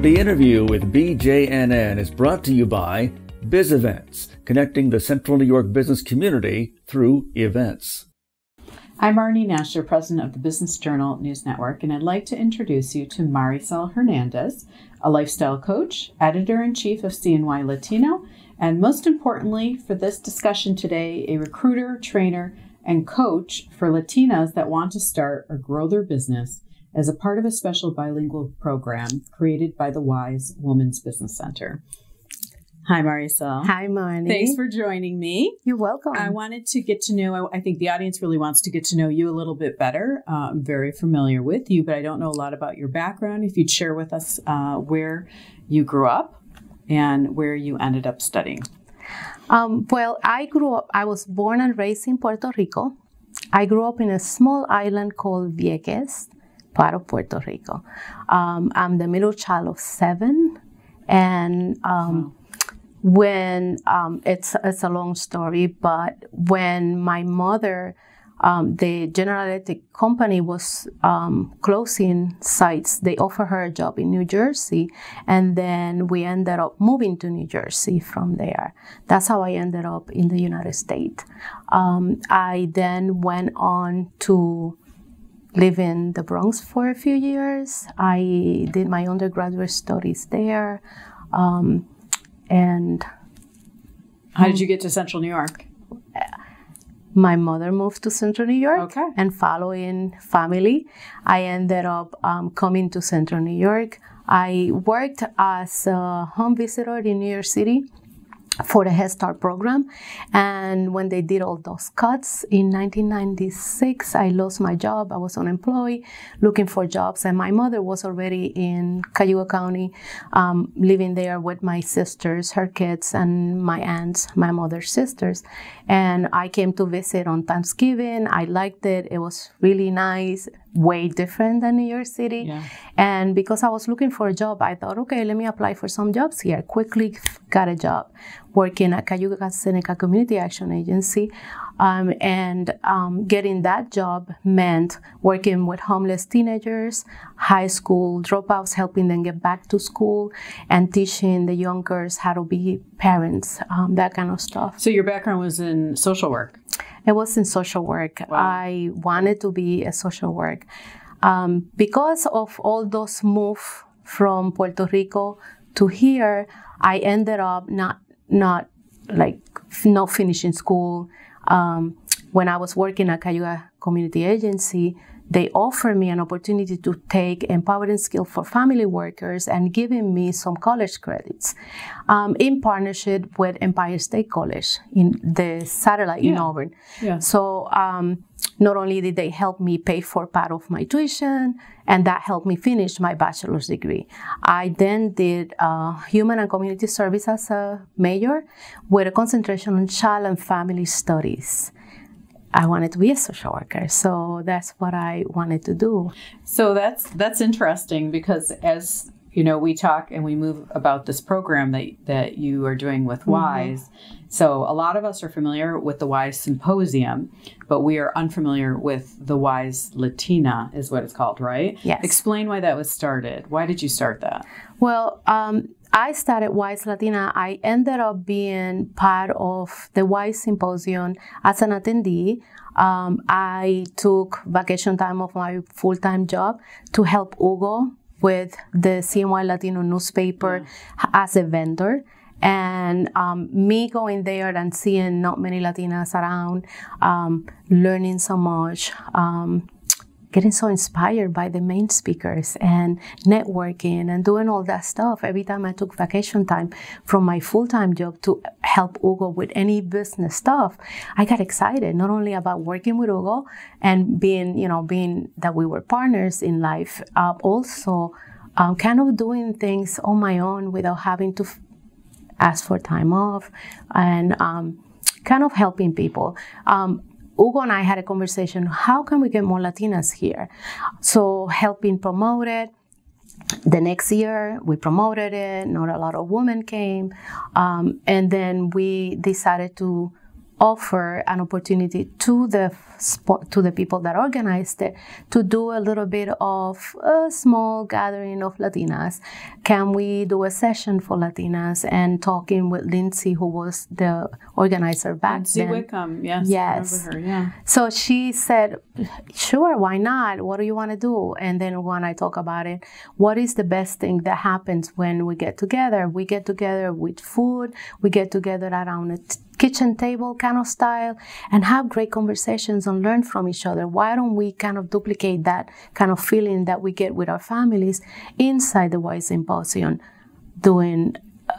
The interview with BJNN is brought to you by Biz Events, connecting the Central New York business community through events. I'm Marny, Nesher, president of the Business Journal News Network, and I'd like to introduce you to Marisol Hernandez, a lifestyle coach, editor-in-chief of CNY Latino, and most importantly for this discussion today, a recruiter, trainer, and coach for Latinas that want to start or grow their business as a part of a special bilingual program created by the WISE Women's Business Center. Hi, Marisol. Hi, Marny. Thanks for joining me. You're welcome. I wanted to get to know, I think the audience really wants to get to know you a little bit better. I'm very familiar with you, but I don't know a lot about your background. If you'd share with us where you grew up and where you ended up studying. Well, I was born and raised in Puerto Rico. I grew up in a small island called Vieques, part of Puerto Rico. I'm the middle child of 7, and when it's a long story, but when my mother, the General Electric company was closing sites, they offered her a job in New Jersey, and then we ended up moving to New Jersey from there. That's how I ended up in the United States. I then went on to live in the Bronx for a few years. I did my undergraduate studies there. And how did you get to Central New York? My mother moved to Central New York, okay. And following family, I ended up coming to Central New York. I worked as a home visitor in New York City for the Head Start program, and when they did all those cuts in 1996, I lost my job. I was unemployed, looking for jobs, and my mother was already in Cayuga County, living there with my sisters, her kids, and my aunts, my mother's sisters. And I came to visit on Thanksgiving. I liked it. It was really nice, way different than New York City. Yeah. And because I was looking for a job, I thought, okay, let me apply for some jobs here. Quickly got a job working at Cayuga Seneca Community Action Agency. Getting that job meant working with homeless teenagers, high school dropouts, helping them get back to school, and teaching the young girls how to be parents, that kind of stuff. So your background was in social work? It was in social work. Wow. I wanted to be a social work. Because of all those moves from Puerto Rico to here, I ended up not finishing school. When I was working at Cayuga Community Agency, they offered me an opportunity to take empowering skills for family workers and giving me some college credits in partnership with Empire State College in the satellite in Auburn. Yeah. So not only did they help me pay for part of my tuition, and that helped me finish my bachelor's degree. I then did human and community service as a major with a concentration on child and family studies. I wanted to be a social worker, so that's what I wanted to do. So that's interesting, because as you know, we talk and we move about this program that you are doing with WISE. So a lot of us are familiar with the WISE Symposium, but we are unfamiliar with the WISE Latina, is what it's called, right? Yes. Explain why that was started. Why did you start that? Well, I started WISE Latina. I ended up being part of the WISE Symposium as an attendee. I took vacation time of my full-time job to help Hugo with the CNY Latino newspaper as a vendor. And me going there and seeing not many Latinas around, learning so much, getting so inspired by the main speakers and networking and doing all that stuff. Every time I took vacation time from my full-time job to help Hugo with any business stuff, I got excited, not only about working with Hugo and being that we were partners in life, also kind of doing things on my own without having to ask for time off, and kind of helping people. Hugo and I had a conversation, how can we get more Latinas here? So helping promote it. The next year, we promoted it. Not a lot of women came. And then we decided to offer an opportunity to the people that organized it to do a little bit of a small gathering of Latinas. Can we do a session for Latinas? And talking with Lindsay, who was the organizer back then. Lindsay Wickham, yes. Yes. I remember her, yeah. So she said, sure, why not? What do you want to do? And then when I talk about it, what is the best thing that happens when we get together? We get together with food. We get together around a kitchen table kind of style and have great conversations and learn from each other. Why don't we kind of duplicate that kind of feeling that we get with our families inside the White Symposium, doing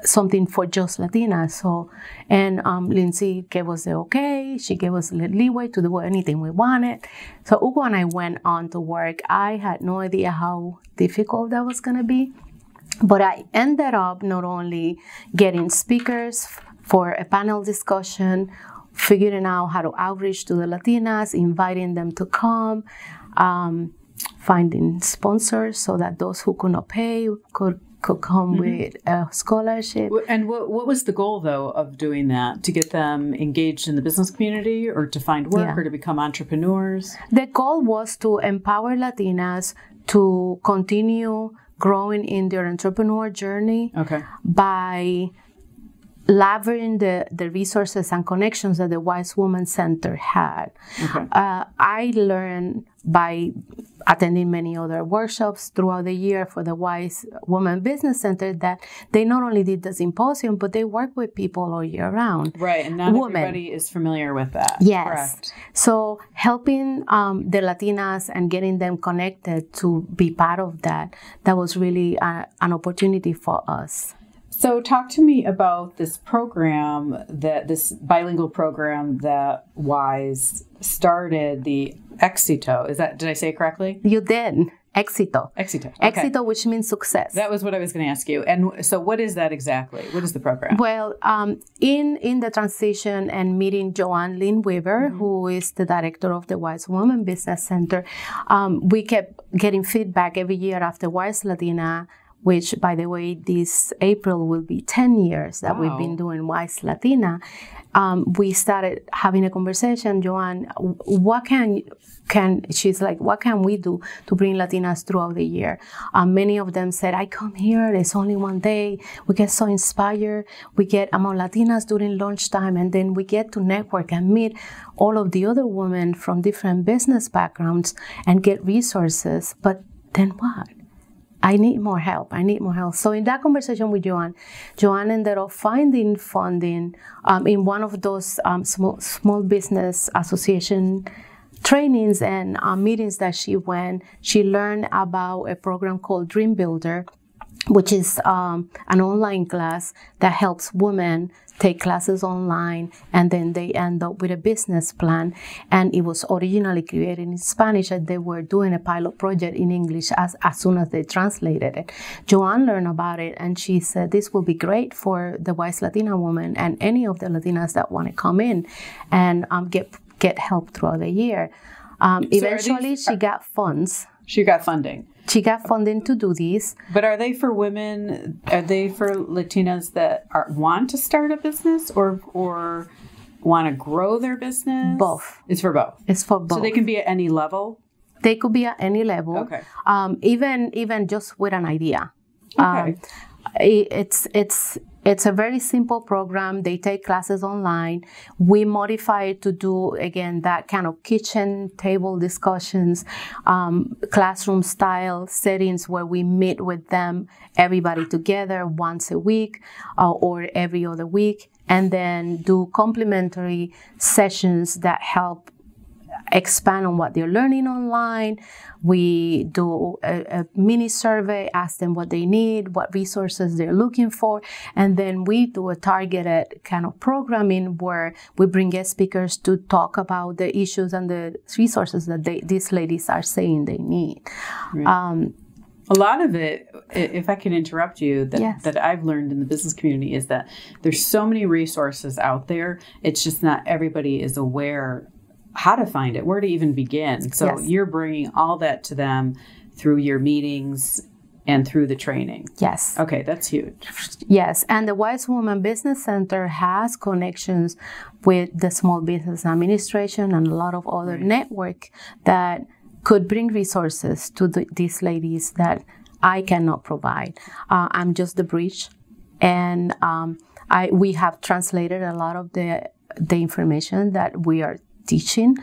something for just Latinas? So, and Lindsay gave us the okay. She gave us the leeway to do anything we wanted. So Hugo and I went on to work. I had no idea how difficult that was going to be, but I ended up not only getting speakers for a panel discussion, figuring out how to outreach to the Latinas, inviting them to come, finding sponsors so that those who could not pay could come with a scholarship. And what was the goal, though, of doing that? To get them engaged in the business community, or to find work, or to become entrepreneurs? The goal was to empower Latinas to continue growing in their entrepreneur journey by leveraging the resources and connections that the Wise Woman Center had. I learned by attending many other workshops throughout the year for the Wise Woman Business Center that they not only did the symposium, but they work with people all year round. Right, and not everybody is familiar with that. Yes. Correct. So helping the Latinas and getting them connected to be part of that was really an opportunity for us. So talk to me about this program, this bilingual program that WISE started, the Éxito. Did I say it correctly? You did. Éxito. Éxito. Okay. Éxito, which means success. That was what I was going to ask you. And so what is that exactly? What is the program? Well, in the transition and meeting Joanne Lynn Weaver, who is the director of the Wise Woman Business Center, we kept getting feedback every year after Wise Latina, which, by the way, this April will be 10 years that we've been doing Wise Latina. We started having a conversation. Joanne, she's like, what can we do to bring Latinas throughout the year? Many of them said, I come here, it's only one day. We get so inspired. We get among Latinas during lunchtime, and then we get to network and meet all of the other women from different business backgrounds and get resources. But then what? I need more help. So in that conversation with Joanne ended up finding funding in one of those small business association trainings and meetings that she went. She learned about a program called Dream Builder, which is an online class that helps women take classes online, and then they end up with a business plan. And it was originally created in Spanish, and they were doing a pilot project in English as soon as they translated it. Joanne learned about it, and she said, this will be great for the Wise Latina woman and any of the Latinas that want to come in and get help throughout the year. Eventually, she got funds. She got funding. She got funding to do this. But are they for women? Are they for Latinas that want to start a business or want to grow their business? Both. It's for both. It's for both. So they can be at any level? They could be at any level. Okay. Even just with an idea. Okay. It's a very simple program. They take classes online. We modify it to do, again, that kind of kitchen table discussions, classroom style settings where we meet with them, everybody together once a week or every other week, and then do complementary sessions that help expand on what they're learning online. We do a mini survey, ask them what they need, what resources they're looking for, and then we do a targeted kind of programming where we bring guest speakers to talk about the issues and the resources that these ladies are saying they need. Right. A lot of it, if I can interrupt you, that I've learned in the business community is that there's so many resources out there. It's just not everybody is aware how to find it, where to even begin. So you're bringing all that to them through your meetings and through the training. Yes. Okay, that's huge. Yes, and the Wise Woman Business Center has connections with the Small Business Administration and a lot of other network that could bring resources to these ladies that I cannot provide. I'm just the bridge, and we have translated a lot of the information that we are teaching.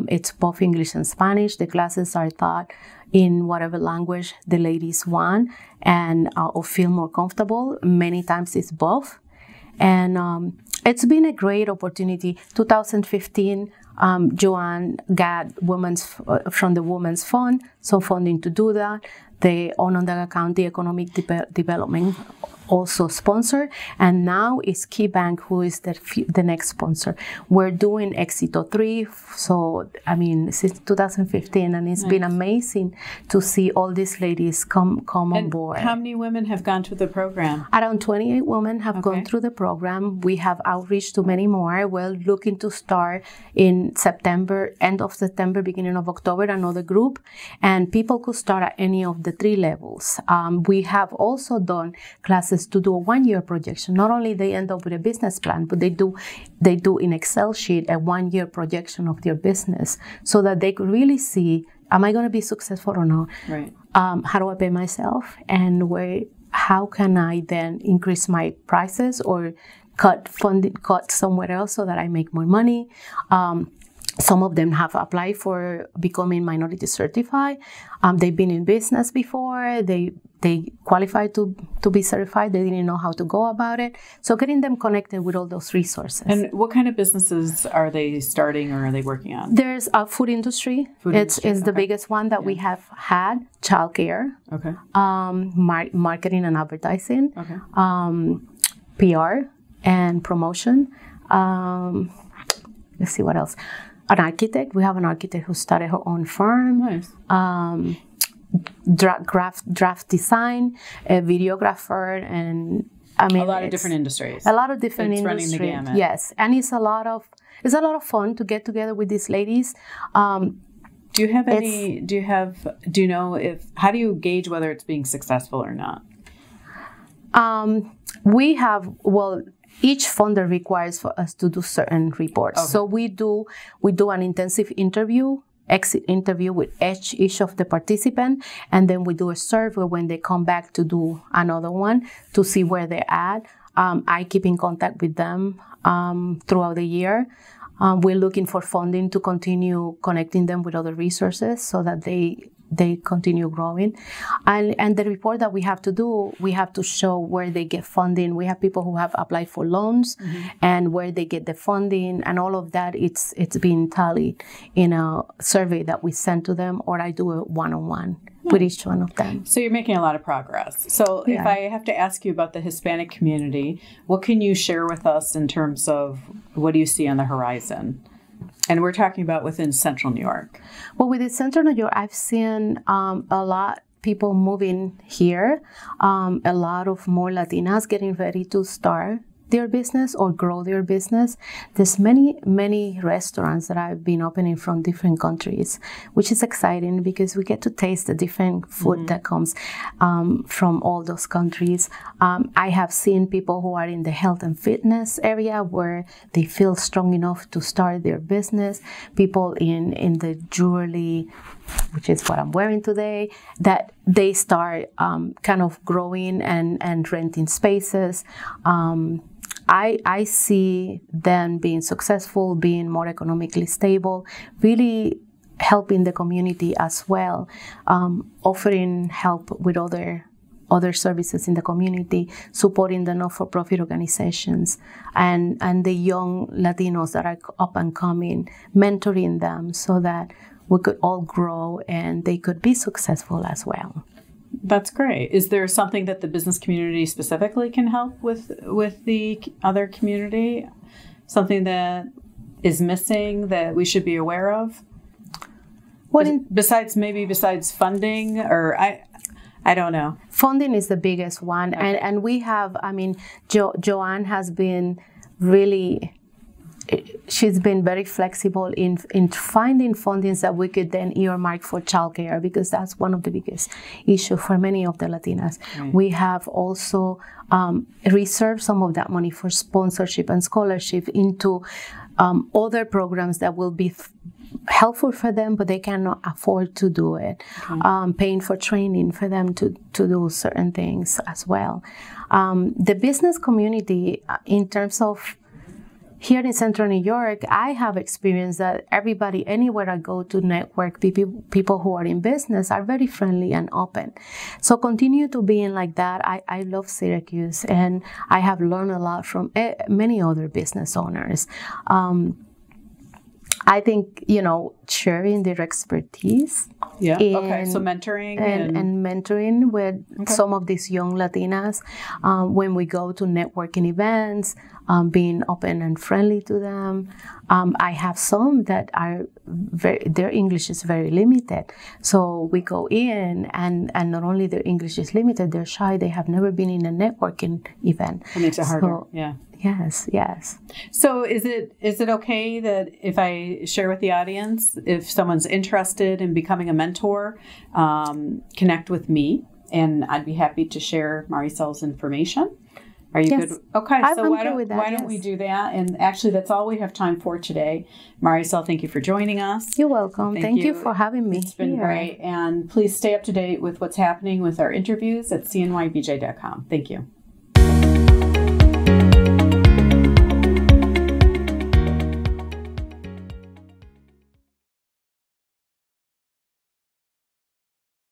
It's both English and Spanish. The classes are taught in whatever language the ladies want and or feel more comfortable. Many times it's both. And it's been a great opportunity. 2015, Joanne got from the Women's Fund some funding to do that. The Onondaga County Economic Development also sponsor, and now it's Key Bank who is the next sponsor. We're doing Éxito 3, so I mean since 2015, and it's been amazing to see all these ladies come on board. How many women have gone through the program? Around 28 women have gone through the program. We have outreach to many more. We're looking to start in September, end of September, beginning of October, another group, and people could start at any of the 3 levels. We have also done classes to do a 1-year projection. Not only they end up with a business plan, but they do in Excel sheet a 1-year projection of their business so that they could really see, am I going to be successful or not? Right. How do I pay myself? And how can I then increase my prices or cut somewhere else so that I make more money? Some of them have applied for becoming minority certified. They've been in business before. They qualified to be certified. They didn't know how to go about it. So getting them connected with all those resources. And what kind of businesses are they starting or are they working on? There's a food industry. It's the biggest one that we have had. Childcare. Okay. Marketing and advertising. Okay. PR and promotion. Let's see what else. An architect. We have an architect who started her own firm. Nice. Draft design, a videographer, and I mean a lot of different industries. A lot of different it's industries. Running the gamut. Yes, and it's a lot of fun to get together with these ladies. Do you have any? Do you know if? How do you gauge whether it's being successful or not? We have each funder requires for us to do certain reports. Okay. So we do an intensive exit interview with each of the participants, and then we do a survey when they come back to do another one to see where they're at. I keep in contact with them throughout the year. We're looking for funding to continue connecting them with other resources so that they continue growing. And the report that we have to do, we have to show where they get funding. We have people who have applied for loans and where they get the funding, and all of that, it's being tallied in a survey that we send to them, or I do a one-on-one with each one of them. So you're making a lot of progress. So if I have to ask you about the Hispanic community, what can you share with us in terms of what do you see on the horizon? And we're talking about within Central New York. Well, within Central New York, I've seen a lot people moving here, a lot of more Latinas getting ready to start their business or grow their business. There's many restaurants that I've been opening from different countries, which is exciting because we get to taste the different food that comes from all those countries. I have seen people who are in the health and fitness area where they feel strong enough to start their business. People in the jewelry, which is what I'm wearing today, that they start kind of growing and renting spaces. I see them being successful, being more economically stable, really helping the community as well, offering help with other services in the community, supporting the not-for-profit organizations, and the young Latinos that are up and coming, mentoring them so that we could all grow and they could be successful as well. That's great. Is there something that the business community specifically can help with the other community? Something that is missing that we should be aware of? Besides funding, or I don't know. Funding is the biggest one. Okay. And we have, Joanne has been really she's been very flexible in finding fundings that we could then earmark for childcare, because that's one of the biggest issues for many of the Latinas. Right. We have also reserved some of that money for sponsorship and scholarship into other programs that will be helpful for them, but they cannot afford to do it. Okay. Paying for training for them to do certain things as well. The business community, in terms of here in Central New York, I have experienced that everybody, anywhere I go to network, people who are in business are very friendly and open. So continue to being like that. I love Syracuse, and I have learned a lot from many other business owners. I think, sharing their expertise. Yeah. Okay. So mentoring and mentoring with some of these young Latinas when we go to networking events, being open and friendly to them. I have some that are their English is very limited. So we go in and not only their English is limited, they're shy. They have never been in a networking event. It makes it harder. Yeah. Yes. So is it okay that if I share with the audience, if someone's interested in becoming a mentor, connect with me, and I'd be happy to share Marisol's information? Are you good? Okay, so why don't we do that? And actually, that's all we have time for today. Marisol, thank you for joining us. You're welcome. Thank you for having me. It's been great. And please stay up to date with what's happening with our interviews at CNYBJ.com. Thank you.